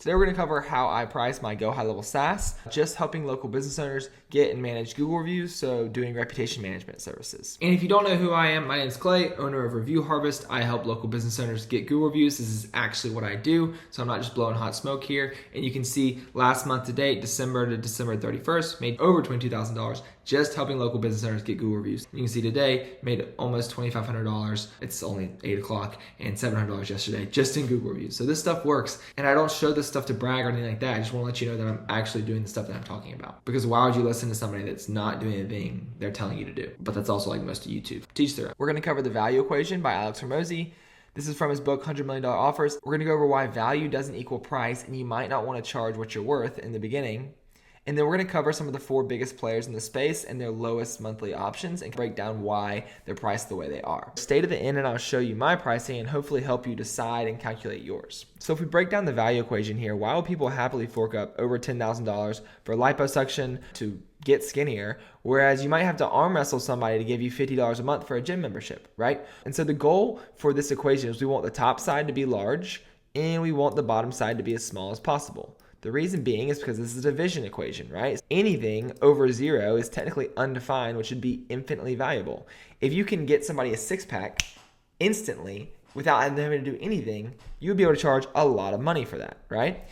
Today we're going to cover how I price my GoHighLevel SaaS, just helping local business owners get and manage Google reviews, so doing reputation management services. And if you don't know who I am, my name is Clay, owner of Review Harvest. I help local business owners get Google reviews. This is actually what I do, so I'm not just blowing hot smoke here. And you can see last month to date, December to December 31st, made over $22,000 just helping local business owners get Google reviews. You can see today, made almost $2,500. It's only 8 o'clock and $700 yesterday just in Google reviews. So this stuff works, and I don't show this stuff to brag or anything like that. I just want to let you know that I'm actually doing the stuff that I'm talking about. Because why would you listen to somebody that's not doing the thing they're telling you to do? But that's also like most of YouTube. Teach their own. We're going to cover The Value Equation by Alex Hormozi. This is from his book, $100 Million Offers. We're going to go over why value doesn't equal price, and you might not want to charge what you're worth in the beginning. And then we're going to cover some of the 4 biggest players in the space and their lowest monthly options and break down why they're priced the way they are. Stay to the end and I'll show you my pricing and hopefully help you decide and calculate yours. So if we break down the value equation here, why will people happily fork up over $10,000 for liposuction to get skinnier, whereas you might have to arm wrestle somebody to give you $50 a month for a gym membership, right? And so the goal for this equation is we want the top side to be large and we want the bottom side to be as small as possible. The reason being is because this is a division equation, right? Anything over 0 is technically undefined, which would be infinitely valuable. If you can get somebody a 6-pack instantly without having to do anything, you would be able to charge a lot of money for that, right?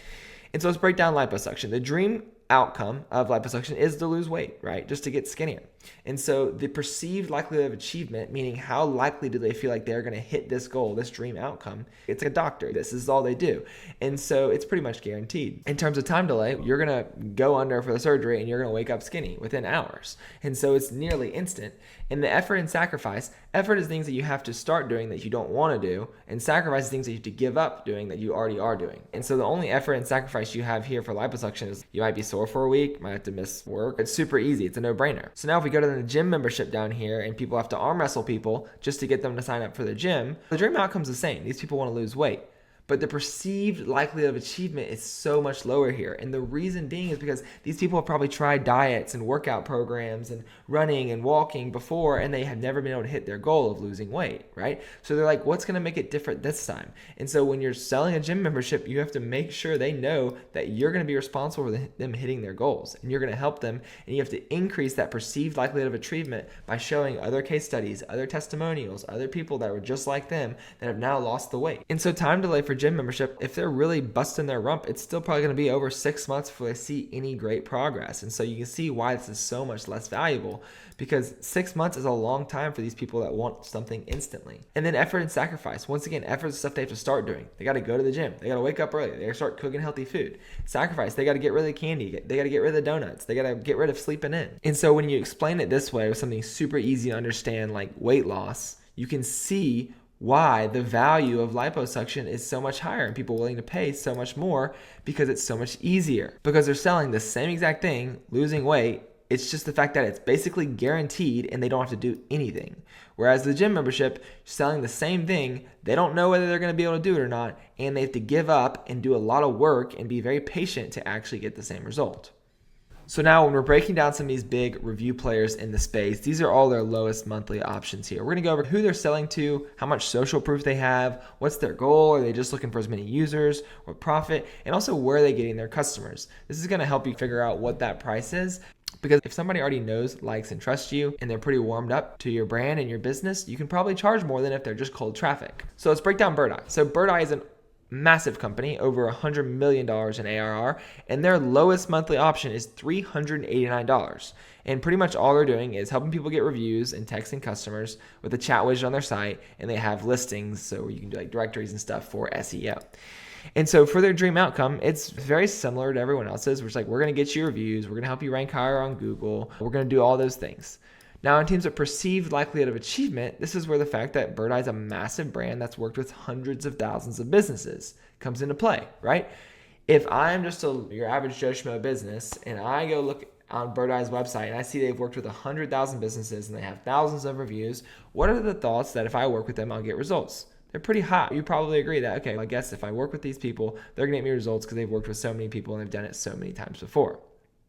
And so let's break down liposuction. The dream outcome of liposuction is to lose weight, right? Just to get skinnier. And so the perceived likelihood of achievement, meaning how likely do they feel like they're going to hit this goal, this dream outcome, it's like a doctor. This is all they do. And so it's pretty much guaranteed. In terms of time delay, you're going to go under for the surgery and you're going to wake up skinny within hours. And so it's nearly instant. And the effort and sacrifice, effort is things that you have to start doing that you don't want to do, and sacrifice is things that you have to give up doing that you already are doing. And so the only effort and sacrifice you have here for liposuction is you might be sore for a week, might have to miss work. It's super easy. It's a no-brainer. So now if we go to the gym membership down here and people have to arm wrestle people just to get them to sign up for the gym, the dream outcome's the same. These people want to lose weight. But the perceived likelihood of achievement is so much lower here. And the reason being is because these people have probably tried diets and workout programs and running and walking before, and they have never been able to hit their goal of losing weight, right? So they're like, what's going to make it different this time? And so when you're selling a gym membership, you have to make sure they know that you're going to be responsible for them hitting their goals. And you're going to help them. And you have to increase that perceived likelihood of achievement by showing other case studies, other testimonials, other people that were just like them that have now lost the weight. And so time delay for gym membership, if they're really busting their rump, it's still probably going to be over 6 months before they see any great progress. And so you can see why this is so much less valuable, because 6 months is a long time for these people that want something instantly. And then effort and sacrifice. Once again, effort is stuff they have to start doing. They got to go to the gym. They got to wake up early. They got to start cooking healthy food. Sacrifice, they got to get rid of the candy. They got to get rid of the donuts. They got to get rid of sleeping in. And so when you explain it this way with something super easy to understand like weight loss, you can see why the value of liposuction is so much higher and people are willing to pay so much more because it's so much easier. Because they're selling the same exact thing, losing weight. It's just the fact that it's basically guaranteed and they don't have to do anything. Whereas the gym membership, selling the same thing, they don't know whether they're going to be able to do it or not, and they have to give up and do a lot of work and be very patient to actually get the same result. So now when we're breaking down some of these big review players in the space, these are all their lowest monthly options here. We're going to go over who they're selling to, how much social proof they have, what's their goal, are they just looking for as many users or profit, and also where are they getting their customers. This is going to help you figure out what that price is. Because if somebody already knows, likes, and trusts you, and they're pretty warmed up to your brand and your business, you can probably charge more than if they're just cold traffic. So let's break down BirdEye. So BirdEye is an massive company, over $100 million in ARR, and their lowest monthly option is $389. And pretty much all they're doing is helping people get reviews and texting customers with a chat widget on their site, and they have listings so you can do like directories and stuff for SEO. And so for their dream outcome, it's very similar to everyone else's. We're just like, we're going to get you reviews, we're going to help you rank higher on Google, we're going to do all those things. Now, in terms of perceived likelihood of achievement, this is where the fact that BirdEye is a massive brand that's worked with hundreds of thousands of businesses comes into play, right? If I'm just your average Joe Schmo business and I go look on BirdEye's website and I see they've worked with 100,000 businesses and they have thousands of reviews, what are the thoughts that if I work with them, I'll get results? They're pretty high. You probably agree that, okay, well, I guess if I work with these people, they're going to get me results because they've worked with so many people and they've done it so many times before.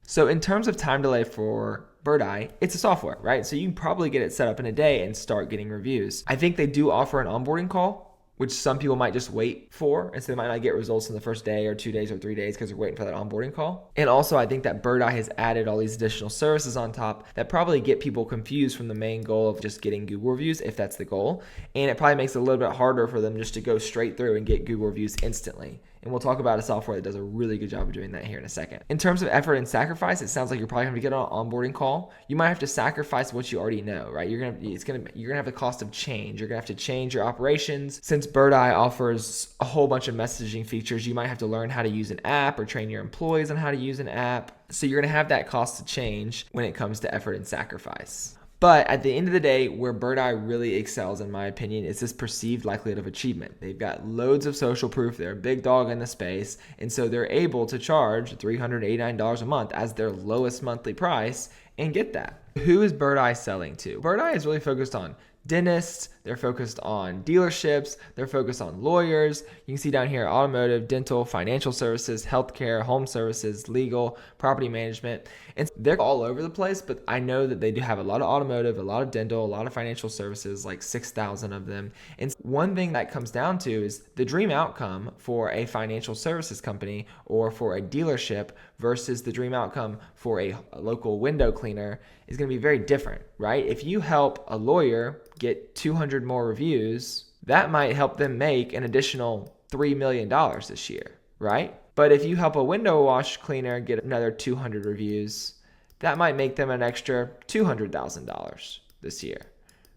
So in terms of time delay for BirdEye, it's a software, right? So you can probably get it set up in a day and start getting reviews. I think they do offer an onboarding call which some people might just wait for. And so they might not get results in the first day or 2 days or 3 days because they're waiting for that onboarding call. And also, I think that BirdEye has added all these additional services on top that probably get people confused from the main goal of just getting Google reviews, if that's the goal. And it probably makes it a little bit harder for them just to go straight through and get Google reviews instantly. And we'll talk about a software that does a really good job of doing that here in a second. In terms of effort and sacrifice, it sounds like you're probably going to get on an onboarding call. You might have to sacrifice what you already know, right? You're going to have the cost of change. You're going to have to change your operations. Since BirdEye offers a whole bunch of messaging features, you might have to learn how to use an app or train your employees on how to use an app. So you're going to have that cost of change when it comes to effort and sacrifice. But at the end of the day, where BirdEye really excels, in my opinion, is this perceived likelihood of achievement. They've got loads of social proof. They're a big dog in the space. And so they're able to charge $389 a month as their lowest monthly price and get that. Who is BirdEye selling to? BirdEye is really focused on dentists, they're focused on dealerships, they're focused on lawyers. You can see down here automotive, dental, financial services, healthcare, home services, legal, property management. And they're all over the place, but I know that they do have a lot of automotive, a lot of dental, a lot of financial services, like 6,000 of them. And one thing that comes down to is the dream outcome for a financial services company or for a dealership versus the dream outcome for a local window cleaner is going to be very different, right? If you help a lawyer get 200 more reviews, that might help them make an additional $3 million this year, right? But if you help a window wash cleaner get another 200 reviews, that might make them an extra $200,000 this year,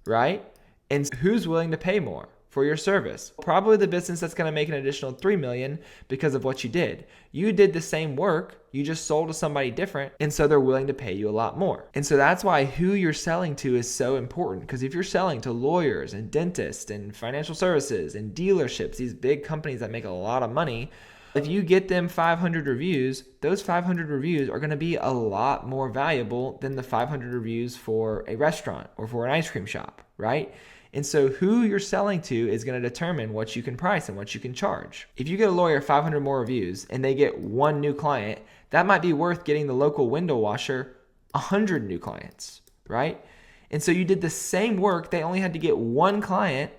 right? And who's willing to pay more for your service? Probably the business that's going to make an additional $3 million because of what you did. You did the same work, you just sold to somebody different, and so they're willing to pay you a lot more. And so that's why who you're selling to is so important, because if you're selling to lawyers and dentists and financial services and dealerships, these big companies that make a lot of money, if you get them 500 reviews, those 500 reviews are going to be a lot more valuable than the 500 reviews for a restaurant or for an ice cream shop, right? And so who you're selling to is going to determine what you can price and what you can charge. If you get a lawyer 500 more reviews and they get one new client, that might be worth getting the local window washer 100 new clients, right? And so you did the same work, they only had to get one client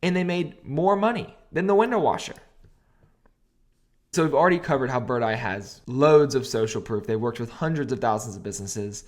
and they made more money than the window washer. So we've already covered how BirdEye has loads of social proof. They worked with hundreds of thousands of businesses.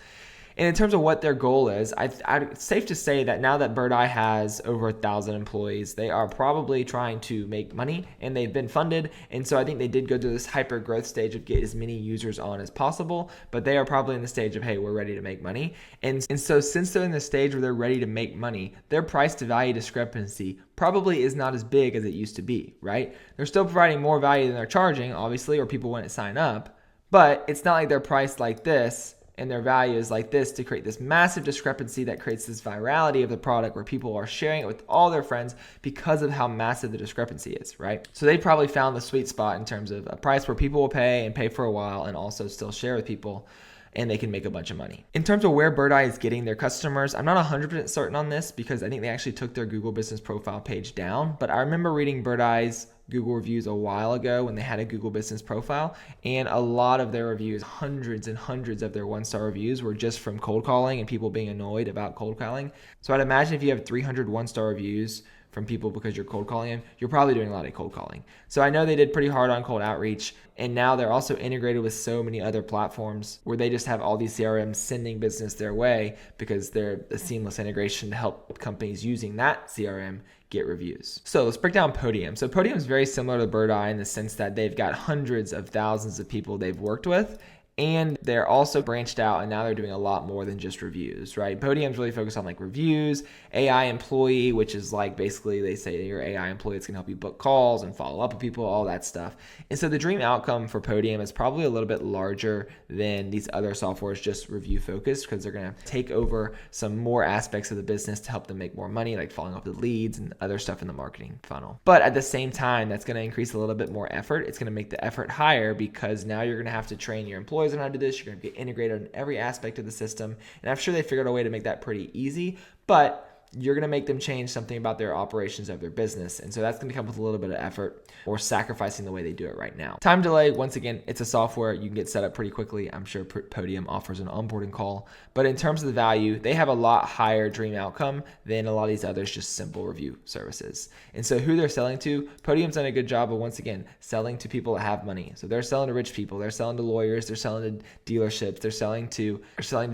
And in terms of what their goal is, it's safe to say that now that BirdEye has over 1,000 employees, they are probably trying to make money and they've been funded. And so I think they did go through this hyper growth stage of get as many users on as possible, but they are probably in the stage of, hey, we're ready to make money. And so since they're in the stage where they're ready to make money, their price to value discrepancy probably is not as big as it used to be, right? They're still providing more value than they're charging, obviously, or people wouldn't sign up, but it's not like they're priced like this and their value is like this to create this massive discrepancy that creates this virality of the product where people are sharing it with all their friends because of how massive the discrepancy is, right? So they probably found the sweet spot in terms of a price where people will pay and pay for a while and also still share with people and they can make a bunch of money. In terms of where BirdEye is getting their customers, I'm not 100% certain on this because I think they actually took their Google business profile page down, but I remember reading BirdEye's Google reviews a while ago when they had a Google business profile, and a lot of their reviews, hundreds and hundreds of their one-star reviews were just from cold calling and people being annoyed about cold calling. So I'd imagine if you have 300 one-star reviews from people because you're cold calling them, you're probably doing a lot of cold calling. So I know they did pretty hard on cold outreach, and now they're also integrated with so many other platforms where they just have all these CRMs sending business their way because they're a seamless integration to help companies using that CRM get reviews. So let's break down Podium. So Podium is very similar to BirdEye in the sense that they've got hundreds of thousands of people they've worked with, and they're also branched out and now they're doing a lot more than just reviews, right? Podium's really focused on like reviews, AI employee, which is like basically they say your AI employee that's gonna help you book calls and follow up with people, all that stuff. And so the dream outcome for Podium is probably a little bit larger than these other softwares just review focused because they're gonna take over some more aspects of the business to help them make more money, like following up with leads and other stuff in the marketing funnel. But at the same time, that's gonna increase a little bit more effort. It's gonna make the effort higher because now you're gonna have to train your employees on how to do this. You're going to get integrated in every aspect of the system. And I'm sure they figured out a way to make that pretty easy, but you're going to make them change something about their operations of their business. And so that's going to come with a little bit of effort or sacrificing the way they do it right now. Time delay, once again, it's a software. You can get set up pretty quickly. I'm sure Podium offers an onboarding call. But in terms of the value, they have a lot higher dream outcome than a lot of these others just simple review services. And so who they're selling to, Podium's done a good job of, once again, selling to people that have money. So they're selling to rich people. They're selling to lawyers. They're selling to dealerships. They're selling to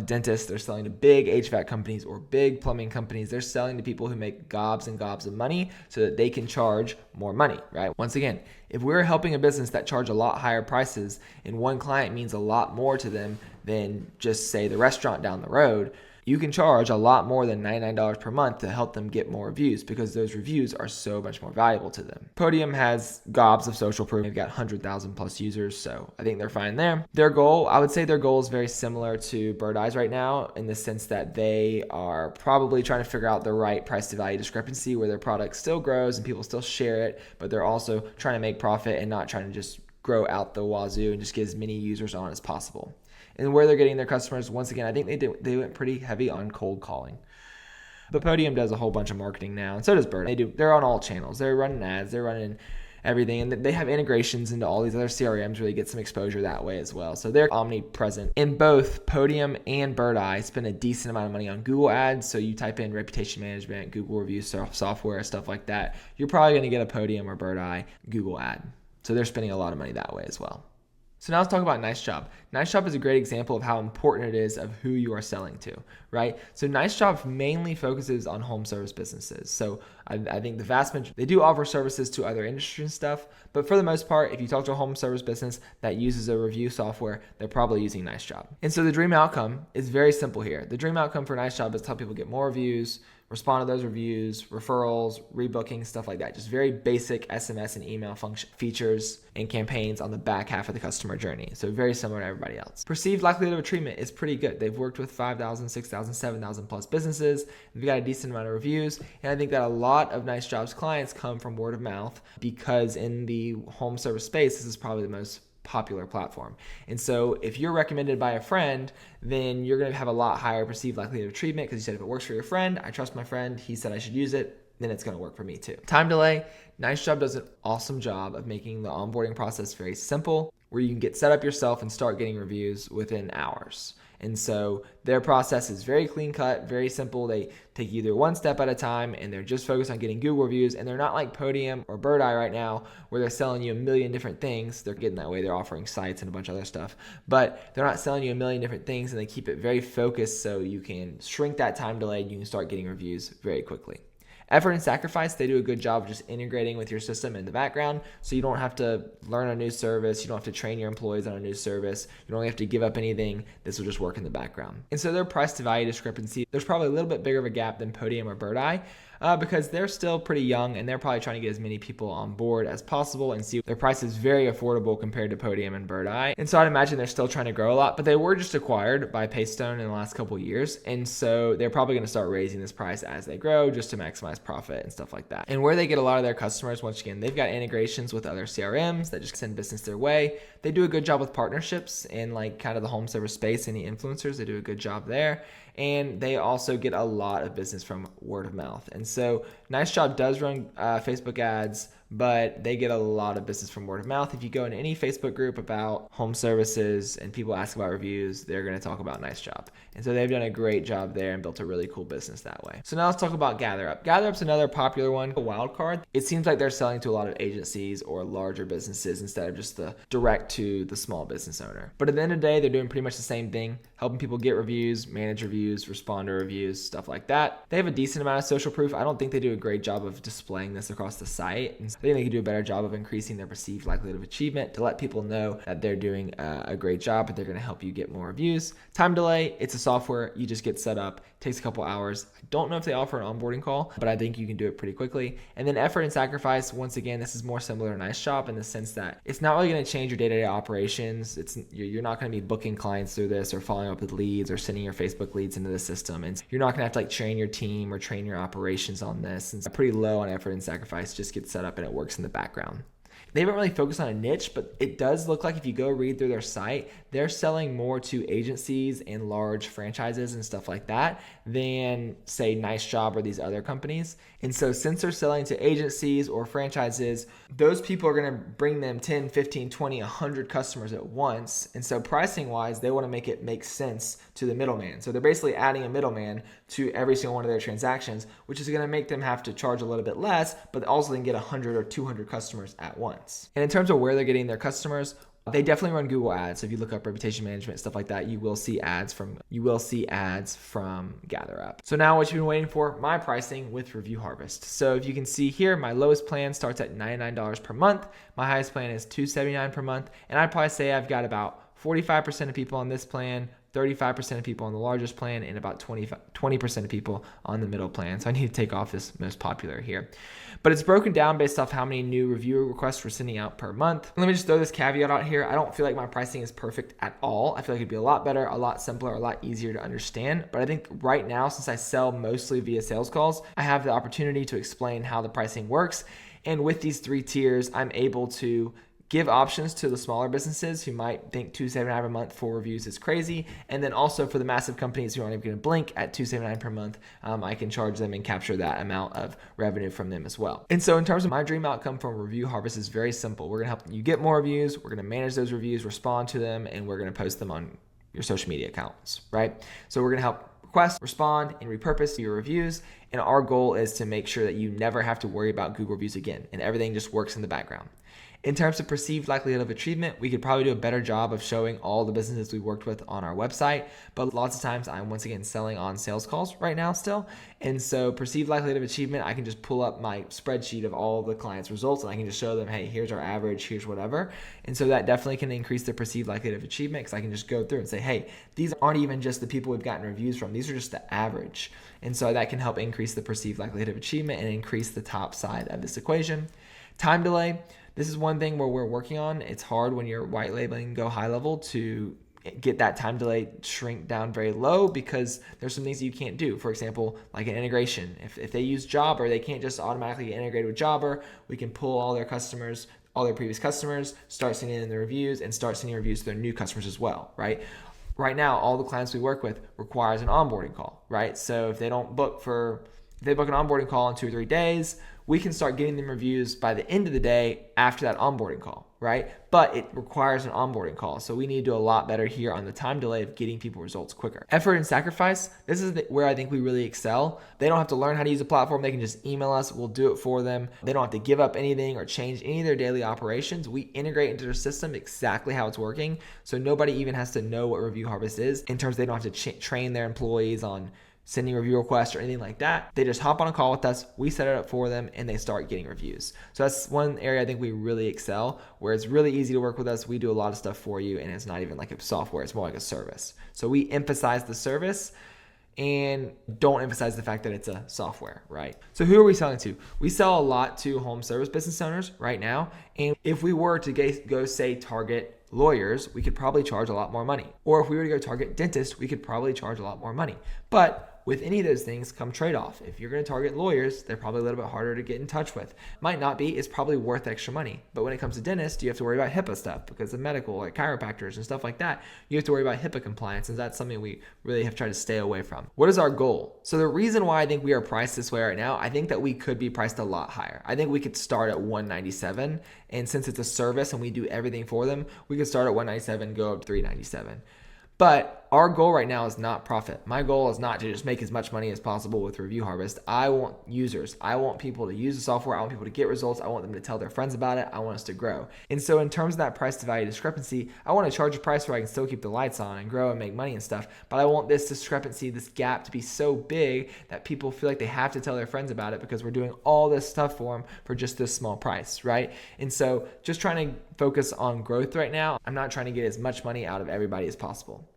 dentists. They're selling to big HVAC companies or big plumbing companies. They're selling to people who make gobs and gobs of money so that they can charge more money, right? Once again, if we're helping a business that charge a lot higher prices and one client means a lot more to them than just say the restaurant down the road, you can charge a lot more than $99 per month to help them get more reviews because those reviews are so much more valuable to them. Podium has gobs of social proof. They've got 100,000 plus users, so I think they're fine there. Their goal, I would say their goal is very similar to BirdEye's right now in the sense that they are probably trying to figure out the right price to value discrepancy where their product still grows and people still share it, but they're also trying to make profit and not trying to just grow out the wazoo and just get as many users on as possible. And where they're getting their customers, once again, I think they went pretty heavy on cold calling. But Podium does a whole bunch of marketing now, and so does BirdEye. They're on all channels. They're running ads. They're running everything, and they have integrations into all these other CRMs where they get some exposure that way as well. So they're omnipresent. In both Podium and BirdEye spend a decent amount of money on Google ads. So you type in reputation management, Google review software, stuff like that. You're probably going to get a Podium or BirdEye Google ad. So they're spending a lot of money that way as well. So now let's talk about NiceJob. NiceJob is a great example of how important it is of who you are selling to, right? So NiceJob mainly focuses on home service businesses. So I think the vast majority, they do offer services to other industries and stuff, but for the most part, if you talk to a home service business that uses a review software, they're probably using NiceJob. And so the dream outcome is very simple here. The dream outcome for NiceJob is to help people get more reviews, respond to those reviews, referrals, rebooking, stuff like that. Just very basic SMS and email function features and campaigns on the back half of the customer journey. So very similar to everybody else. Perceived likelihood of treatment is pretty good. They've worked with 5,000, 6,000, 7,000 plus businesses. They've got a decent amount of reviews. And I think that a lot of NiceJob's clients come from word of mouth because in the home service space, this is probably the most popular platform. And so if you're recommended by a friend, then you're going to have a lot higher perceived likelihood of treatment because you said if it works for your friend, I trust my friend, he said I should use it, then it's going to work for me too. Time delay, NiceJob does an awesome job of making the onboarding process very simple where you can get set up yourself and start getting reviews within hours. And so their process is very clean cut, very simple. They take either one step at a time and they're just focused on getting Google reviews. And they're not like Podium or BirdEye right now where they're selling you a million different things. They're getting that way. They're offering sites and a bunch of other stuff, but they're not selling you a million different things and they keep it very focused so you can shrink that time delay and you can start getting reviews very quickly. Effort and sacrifice, they do a good job of just integrating with your system in the background so you don't have to learn a new service. You don't have to train your employees on a new service. You don't really have to give up anything. This will just work in the background. And so their price to value discrepancy, there's probably a little bit bigger of a gap than Podium or BirdEye because they're still pretty young and they're probably trying to get as many people on board as possible and see their price is very affordable compared to Podium and BirdEye. And so I'd imagine they're still trying to grow a lot, but they were just acquired by Paystone in the last couple of years. And so they're probably going to start raising this price as they grow just to maximize profit and stuff like that. And where they get a lot of their customers, once again, they've got integrations with other CRMs that just send business their way. They do a good job with partnerships in like kind of the home service space and the influencers. They do a good job there. And they also get a lot of business from word of mouth. And so NiceJob does run Facebook ads, but they get a lot of business from word of mouth. If you go in any Facebook group about home services and people ask about reviews, they're going to talk about NiceJob. And so they've done a great job there and built a really cool business that way. So now let's talk about GatherUp. GatherUp's another popular one, a wild card. It seems like they're selling to a lot of agencies or larger businesses instead of just the direct to the small business owner. But at the end of the day, they're doing pretty much the same thing, helping people get reviews, manage reviews, respond to reviews, stuff like that. They have a decent amount of social proof. I don't think they do a great job of displaying this across the site. And I think they could do a better job of increasing their perceived likelihood of achievement to let people know that they're doing a great job, but they're going to help you get more reviews. Time delay, it's a software. You just get set up. It takes a couple hours. I don't know if they offer an onboarding call, but I think you can do it pretty quickly. And then effort and sacrifice, once again, this is more similar to NiceJob in the sense that it's not really going to change your day-to-day operations. You're not going to be booking clients through this or following up with leads or sending your Facebook leads into the system. And you're not going to have to like train your team or train your operations on this. And it's pretty low on effort and sacrifice. Just get set up and it works in the background. They haven't really focused on a niche, but it does look like if you go read through their site, they're selling more to agencies and large franchises and stuff like that than, say, NiceJob or these other companies. And so since they're selling to agencies or franchises, those people are going to bring them 10, 15, 20, 100 customers at once. And so pricing wise, they want to make it make sense to the middleman. So they're basically adding a middleman to every single one of their transactions, which is going to make them have to charge a little bit less, but also they can get 100 or 200 customers at once. And in terms of where they're getting their customers, they definitely run Google ads. So if you look up reputation management, stuff like that, you will see ads from GatherUp. So now what you've been waiting for, my pricing with Review Harvest. So if you can see here, my lowest plan starts at $99 per month. My highest plan is $279 per month. And I'd probably say I've got about 45% of people on this plan, 35% of people on the largest plan, and about 20% of people on the middle plan. So I need to take off this most popular here. But it's broken down based off how many new review requests we're sending out per month. Let me just throw this caveat out here. I don't feel like my pricing is perfect at all. I feel like it'd be a lot better, a lot simpler, a lot easier to understand. But I think right now, since I sell mostly via sales calls, I have the opportunity to explain how the pricing works. And with these 3 tiers, I'm able to give options to the smaller businesses who might think $279 a month for reviews is crazy. And then also for the massive companies who aren't even going to blink at $279 per month, I can charge them and capture that amount of revenue from them as well. And so in terms of my dream outcome from Review Harvest is very simple. We're going to help you get more reviews. We're going to manage those reviews, respond to them, and we're going to post them on your social media accounts, right? So we're going to help request, respond, and repurpose your reviews. And our goal is to make sure that you never have to worry about Google reviews again and everything just works in the background. In terms of perceived likelihood of achievement, we could probably do a better job of showing all the businesses we worked with on our website, but lots of times I'm once again selling on sales calls right now still. And so perceived likelihood of achievement, I can just pull up my spreadsheet of all the clients' results and I can just show them, hey, here's our average, here's whatever. And so that definitely can increase the perceived likelihood of achievement because I can just go through and say, hey, these aren't even just the people we've gotten reviews from, these are just the average. And so that can help increase the perceived likelihood of achievement and increase the top side of this equation. Time delay. This is one thing where we're working on. It's hard when you're white labeling GoHighLevel to get that time delay shrink down very low because there's some things that you can't do. For example, like an integration. If they use Jobber, they can't just automatically get integrated with Jobber. We can pull all their customers, all their previous customers, start sending in the reviews and start sending reviews to their new customers as well, right? Right now, all the clients we work with requires an onboarding call, right? So if they book an onboarding call in 2 or 3 days, we can start getting them reviews by the end of the day after that onboarding call, right? But it requires an onboarding call. So we need to do a lot better here on the time delay of getting people results quicker. Effort and sacrifice. This is where I think we really excel. They don't have to learn how to use a platform. They can just email us. We'll do it for them. They don't have to give up anything or change any of their daily operations. We integrate into their system exactly how it's working. So nobody even has to know what Review Harvest is in terms of they don't have to train their employees on sending review requests or anything like that. They just hop on a call with us, we set it up for them, and they start getting reviews. So that's one area I think we really excel, where it's really easy to work with us. We do a lot of stuff for you, and it's not even like a software, it's more like a service. So we emphasize the service and don't emphasize the fact that it's a software, right? So who are we selling to? We sell a lot to home service business owners right now. And if we were to go say target lawyers, we could probably charge a lot more money. Or if we were to go target dentists, we could probably charge a lot more money. But with any of those things come trade-off. If you're going to target lawyers, they're probably a little bit harder to get in touch with. Might not be, it's probably worth extra money. But when it comes to dentists, you have to worry about HIPAA stuff because of medical, like chiropractors and stuff like that. You have to worry about HIPAA compliance, and that's something we really have tried to stay away from. What is our goal? So the reason why I think we are priced this way right now, I think that we could be priced a lot higher. I think we could start at $197, and since it's a service and we do everything for them, we could start at $197, go up to $397. But our goal right now is not profit. My goal is not to just make as much money as possible with Review Harvest. I want users. I want people to use the software. I want people to get results. I want them to tell their friends about it. I want us to grow. And so in terms of that price to value discrepancy, I want to charge a price where I can still keep the lights on and grow and make money and stuff. But I want this discrepancy, this gap to be so big that people feel like they have to tell their friends about it because we're doing all this stuff for them for just this small price, right? And so just trying to focus on growth right now. I'm not trying to get as much money out of everybody as possible.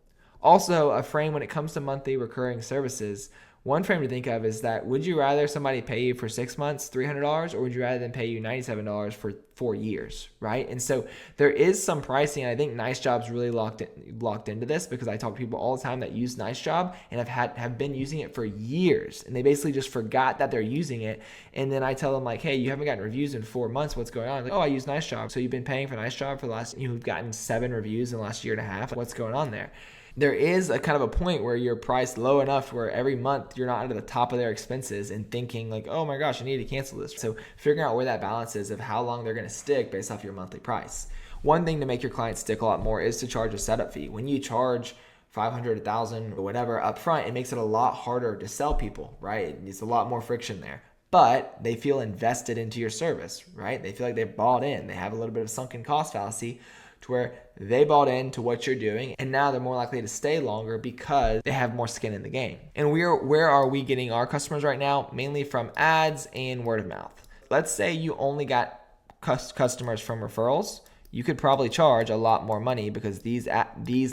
Also, a frame when it comes to monthly recurring services, one frame to think of is that would you rather somebody pay you for 6 months, $300, or would you rather than pay you $97 for 4 years, right? And so there is some pricing. And I think NiceJob's really locked into this, because I talk to people all the time that use NiceJob and have been using it for years, and they basically just forgot that they're using it. And then I tell them like, hey, you haven't gotten reviews in 4 months. What's going on? Like, oh, I use NiceJob. So you've been paying for NiceJob for the last, you've gotten 7 reviews in the last year and a half. What's going on there? There is a kind of a point where you're priced low enough where every month you're not at the top of their expenses and thinking like, oh my gosh, I need to cancel this. So figuring out where that balance is of how long they're going to stick based off your monthly price. One thing to make your clients stick a lot more is to charge a setup fee. When you charge $500, $1,000, or whatever up front, it makes it a lot harder to sell people, right? It's a lot more friction there. But they feel invested into your service, right? They feel like they're bought in. They have a little bit of sunken cost fallacy, to where they bought into what you're doing, and now they're more likely to stay longer because they have more skin in the game. And where are we getting our customers right now? Mainly from ads and word of mouth. Let's say you only got customers from referrals. You could probably charge a lot more money because these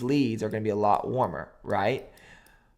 leads are going to be a lot warmer, right?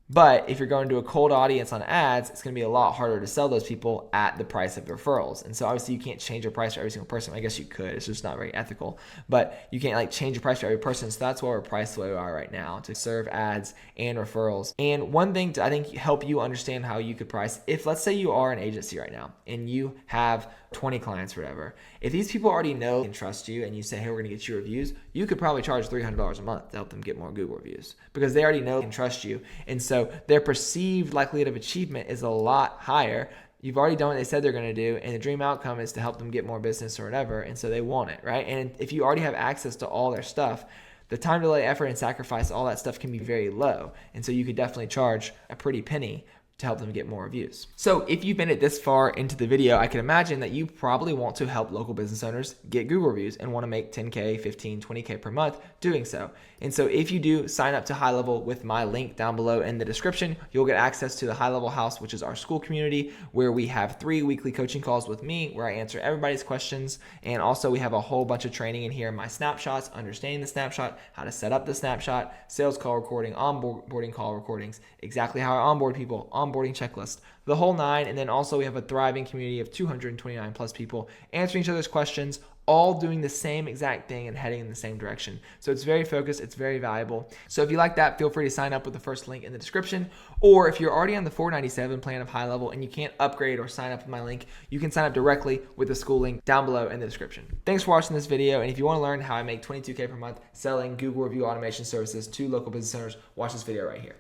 But if you're going to a cold audience on ads, it's going to be a lot harder to sell those people at the price of referrals. And so obviously you can't change your price for every single person. I guess you could. It's just not very ethical. But you can't like change your price for every person. So that's why we're priced the way we are right now, to serve ads and referrals. And one thing to, I think, help you understand how you could price, if let's say you are an agency right now and you have 20 clients or whatever, if these people already know and trust you and you say, hey, we're going to get you reviews, you could probably charge $300 a month to help them get more Google reviews, because they already know and trust you. And so their perceived likelihood of achievement is a lot higher. You've already done what they said they're going to do, and the dream outcome is to help them get more business or whatever, and so they want it, right? And if you already have access to all their stuff, the time, delay, effort, and sacrifice, all that stuff can be very low. And so you could definitely charge a pretty penny to help them get more reviews. So if you've been this far into the video, I can imagine that you probably want to help local business owners get Google reviews and want to make 10K, 15, 20K per month doing so. And so if you do sign up to GoHighLevel with my link down below in the description, you'll get access to the GoHighLevel House, which is our school community, where we have 3 weekly coaching calls with me where I answer everybody's questions. And also we have a whole bunch of training in here, my snapshots, understanding the snapshot, how to set up the snapshot, sales call recording, onboarding call recordings, exactly how I onboard people, onboarding checklist, the whole 9. And then also we have a thriving community of 229 plus people answering each other's questions, all doing the same exact thing and heading in the same direction. So it's very focused, it's very valuable. So if you like that, feel free to sign up with the first link in the description. Or if you're already on the $497 plan of GoHighLevel and you can't upgrade or sign up with my link, you can sign up directly with the school link down below in the description. Thanks for watching this video. And if you want to learn how I make $22K per month selling Google review automation services to local business owners, watch this video right here.